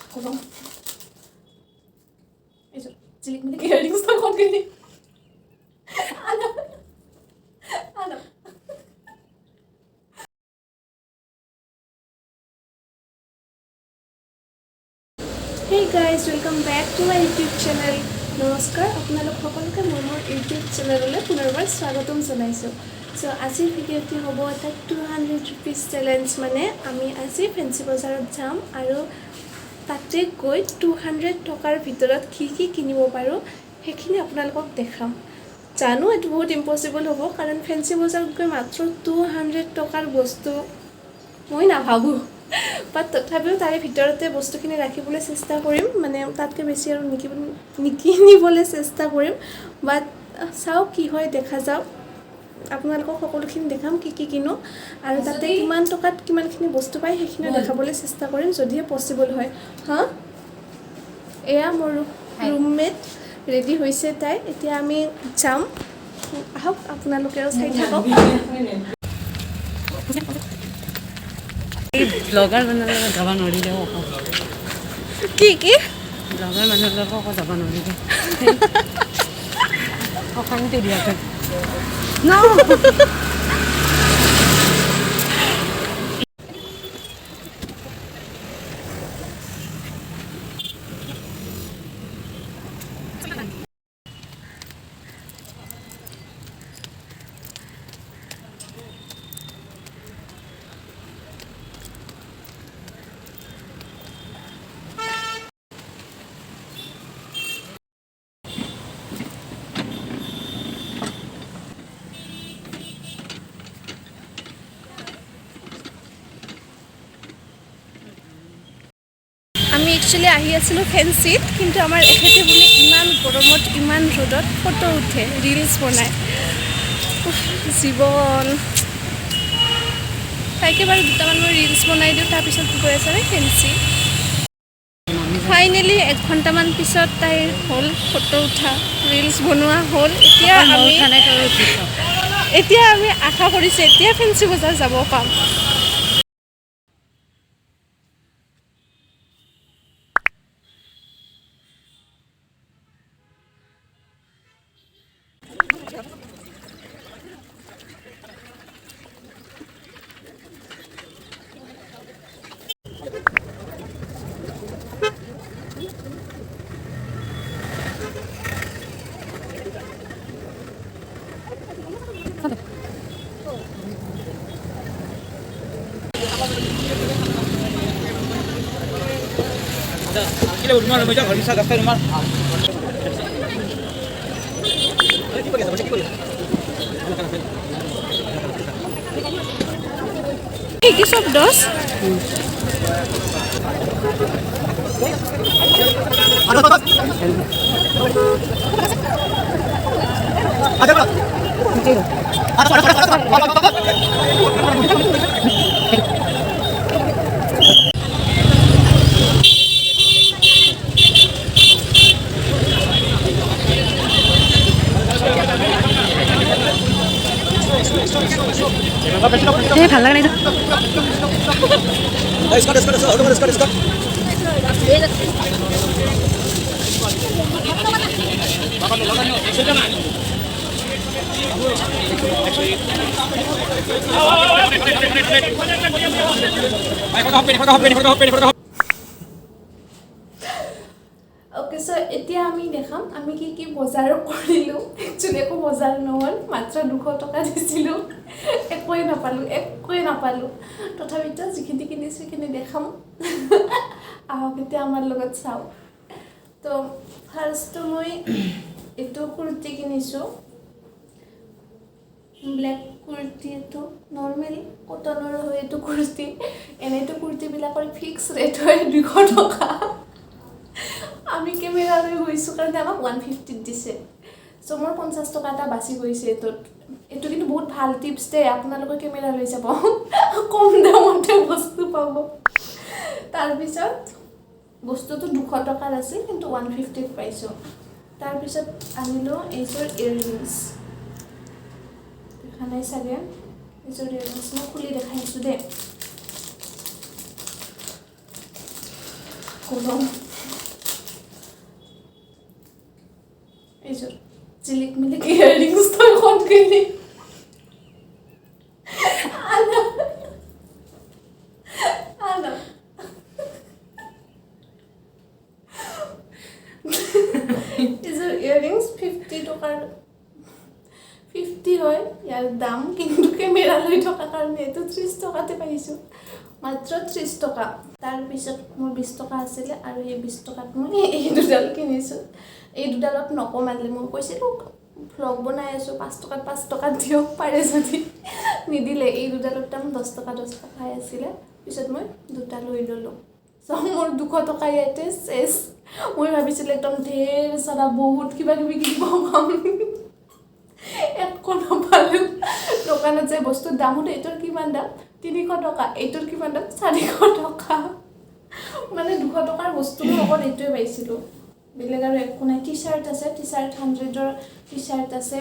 Kolom. Eso, cilik mo na earrings na ako ganyan. Ano? Ano? Hey guys, welcome back to my YouTube channel. নমস্কাৰ আপোনালোক সকলোকে মোৰ YouTube চেনেললৈ পুনৰবাৰ স্বাগতম জনাইছোঁ। সো আজিৰ ভিডিঅ'টি হ'ব এটা 200 rupees চেলেঞ্জ, মানে আমি আজি ফেঞ্চি বজাৰত যাম আৰু তাতে গৈ 200 টকাৰ ভিতৰত কি কি কিনিব পাৰোঁ সেইখিনি আপোনালোকক দেখাম। জানো এইটো বহুত ইম্পচিবল হ'ব, কাৰণ ফেঞ্চি বজাৰত গৈ মাত্ৰ 200 টকাৰ বস্তু মই নাভাবোঁ, বাট তথাপিও তাৰে ভিতৰতে বস্তুখিনি ৰাখিবলৈ চেষ্টা কৰিম, মানে তাতকৈ বেছি আৰু নিকিনিবলৈ চেষ্টা কৰিম। বাট চাওঁ কি হয়, দেখা যাওক। আপোনালোকক সকলোখিনি দেখাম কি কি কিনো আৰু তাতে কিমান টকাত কিমানখিনি বস্তু পায় সেইখিনিও দেখাবলৈ চেষ্টা কৰিম যদিহে পচিবল হয়। হা, এয়া মোৰ ৰুমমেট ৰেডি হৈছে তাই, এতিয়া আমি যাম। আহক আপোনালোকেও চাই থাকক। ব্লগাৰ মানুহৰ লগত যাব নোৱাৰিলে কি কি ব্লগাৰ মানুহৰ লগত আকৌ যাব নোৱাৰিলে অশান্তি দিয়াকৈ আমি একচুৱেলি আহি আছিলোঁ ফেঞ্চিত, কিন্তু আমাৰ এখেতে বোলে ইমান গৰমত ইমান ৰ'দত ফটো উঠে, ৰিলছ বনায়। জীৱন, তাইকে বাৰু দুটামান মই ৰিলছ বনাই দিওঁ, তাৰপিছত গৈ আছে ফেঞ্চি। ফাইনেলি 1 ঘণ্টামান পিছত তাইৰ হ'ল ফটো উঠা, ৰিলছ বনোৱা হ'ল। এতিয়া আমি আশা কৰিছোঁ এতিয়া ফেঞ্চি বজাৰ যাব পাম। কি সব দশ ভাল লাগে নাই অ'কে, চ' এতিয়া আমি দেখাম আমি কি কি বজাৰ কৰিলোঁ। একচুৱেলি একো বজাৰ নহ'ল, মাত্ৰ 200 টকা দিছিলোঁ, একোৱেই নাপালোঁ। তথাপিতো যিখিনি কিনিছোঁ সেইখিনি দেখাম। আহক এতিয়া আমাৰ লগত চাওঁ। তো ফাৰ্ষ্টটো মই এইটো কুৰ্তি কিনিছোঁ, ব্লেক কুৰ্তি। এইটো নৰ্মেল কটনৰ হয় এইটো কুৰ্তি। এনেইতো কুৰ্তিবিলাকৰ ফিক্স ৰেট হয় 200 টকা। আমি কেমেৰা লৈ গৈছোঁ কাৰণে আমাক 150 দিছে। চ' মোৰ 50 টকা এটা বাচি গৈছে এইটোত। এইটো কিন্তু বহুত ভাল টিপছ দেই, আপোনালোকে কেমেৰা লৈ যাব, কম দামতে বস্তু পাব। তাৰপিছত বস্তুটো 200 টকাৰ আছিল, কিন্তু 150ত পাইছোঁ। তাৰপিছত আনিলোঁ এইযোৰ ইয়েৰিংছ, দেখা নাই চাগে। এইযোৰ ইয়েৰিংছ মই খুলি দেখাইছোঁ দেই। কলম এইযোৰ জিলিক মিলিক ইয়াৰিংছ তই ক'ত গ'লি আনা আনা এইযোৰ ইয়াৰিংছ 50 টকাৰ 50 হয় ইয়াৰ দাম কিন্তু কেমেৰা লৈ থকা কাৰণে এইটো 30 টকাতে পাইছোঁ মাত্ৰ 30 টকা তাৰপিছত মোৰ 20 টকা আছিলে আৰু এই 20 টকাত মই এই দুডাল কিনিছোঁ এই দুডালত নকমালে মই কৈছিলোঁ ভ্লগ বনাই আছোঁ 5 টকাত 5 টকা দিয়ক পাৰে যদি নিদিলে এই দুডালৰ দাম 10 টকাই আছিলে পিছত মই দুটা লৈ ল'লোঁ চ' মোৰ 200 টকা ইয়াতে চেছ মই ভাবিছিলোঁ একদম ঢেৰ চাৰা বহুত কিবা কিবি কিনিব পাম একো নাপালোঁ দোকানত যে বস্তুৰ দাম সোধে এইটোৰ কিমান দাম 300 টকা এইটোৰ কিমান দাম 400 টকা মানে 200 টকাৰ বস্তুৰ লগত এইটোৱে পাইছিলোঁ বেলেগ আৰু একো নাই টি চাৰ্ট আছে টি চাৰ্ট 100ৰ টি চাৰ্ট আছে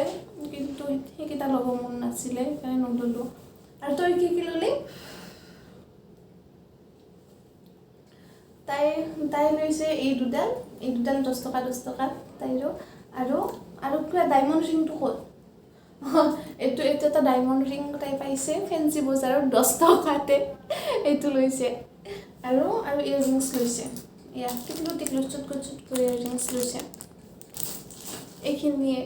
কিন্তু সেইকেইটা ল'ব মন নাছিলে সেইকাৰণে নল'লোঁ আৰু তই কি কি ল'লি তাই লৈছে এই দুডাল 10 টকা তাইৰো আৰু কিবা ডায়মণ্ড ৰিংটো ক'ত এইটো এটা ডায়মণ্ড ৰিং তাই পাইছে ফেঞ্চি বজাৰত 10 টকাতে এইটো লৈছে আৰু ইয়াৰিংছ লৈছে এয়া টিকলু চুট কৰি ইয়াৰিংছ লৈছে এইখিনিয়ে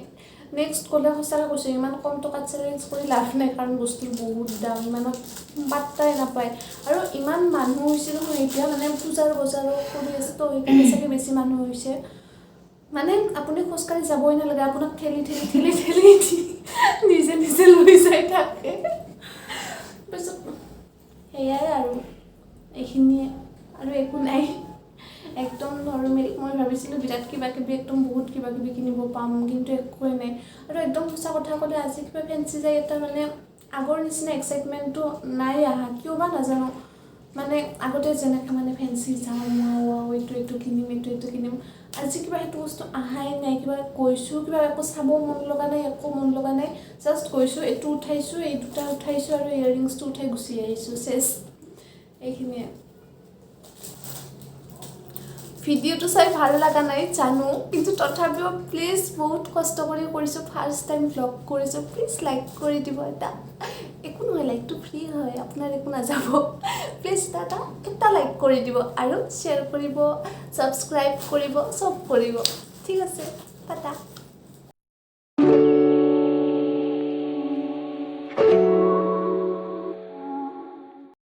নেক্সট ক'লে সঁচাকৈ কৈছোঁ ইমান কম টকাত চেলেঞ্জ কৰি লাভ নাই কাৰণ বস্তুৰ বহুত দাম ইমানত পাত্তাই নাপায় আৰু ইমান মানুহ হৈছে নহয় এতিয়া মানে পূজাৰ বজাৰো কৰি আছে তো সেইকাৰণে চাগে বেছি মানুহ হৈছে মানে আপুনি খোজকাঢ়ি যাবই নালাগে আপোনাক ঠেলি নিজে লৈ যাই থাকে তাৰপিছত সেয়াই আৰু এইখিনিয়ে আৰু একো নাই একদম নৰ্মেল মই ভাবিছিলোঁ বিৰাট কিবা কিবি একদম বহুত কিবা কিবি কিনিব পাম কিন্তু একোৱেই নাই আৰু একদম সঁচা কথা ক'লে আজি কিবা ফেঞ্চি যায় এটা মানে আগৰ নিচিনা এক্সাইটমেণ্টটো নাই আহা কিয় বা নাজানো মানে আগতে যেনেকৈ মানে ফেঞ্চি যাওঁ এইটো কিনিম এইটো কিনিম আজি কিবা সেইটো বস্তু আহাই নাই কিবা কৈছোঁ কিবা একো চাব মন লগা নাই একো মন লগা নাই জাষ্ট কৈছোঁ এইটো উঠাইছোঁ এই দুটা উঠাইছোঁ আৰু ইয়াৰিংছটো উঠাই গুচি আহিছোঁ চেছ এইখিনিয়ে ভিডিঅ'টো চাই ভাল লগা নাই জানো কিন্তু তথাপিও প্লিজ বহুত কষ্ট কৰি কৰিছোঁ ফাৰ্ষ্ট টাইম ভ্লগ কৰিছোঁ প্লিজ লাইক কৰি দিব এটা একো নহয় লাইকটো ফ্ৰী হয় আপোনাৰ একো নাযাব প্লিজ এটা লাইক কৰি দিব আৰু শ্বেয়াৰ কৰিব ছাবস্ক্ৰাইব কৰিব চব কৰিব ঠিক আছে টাটা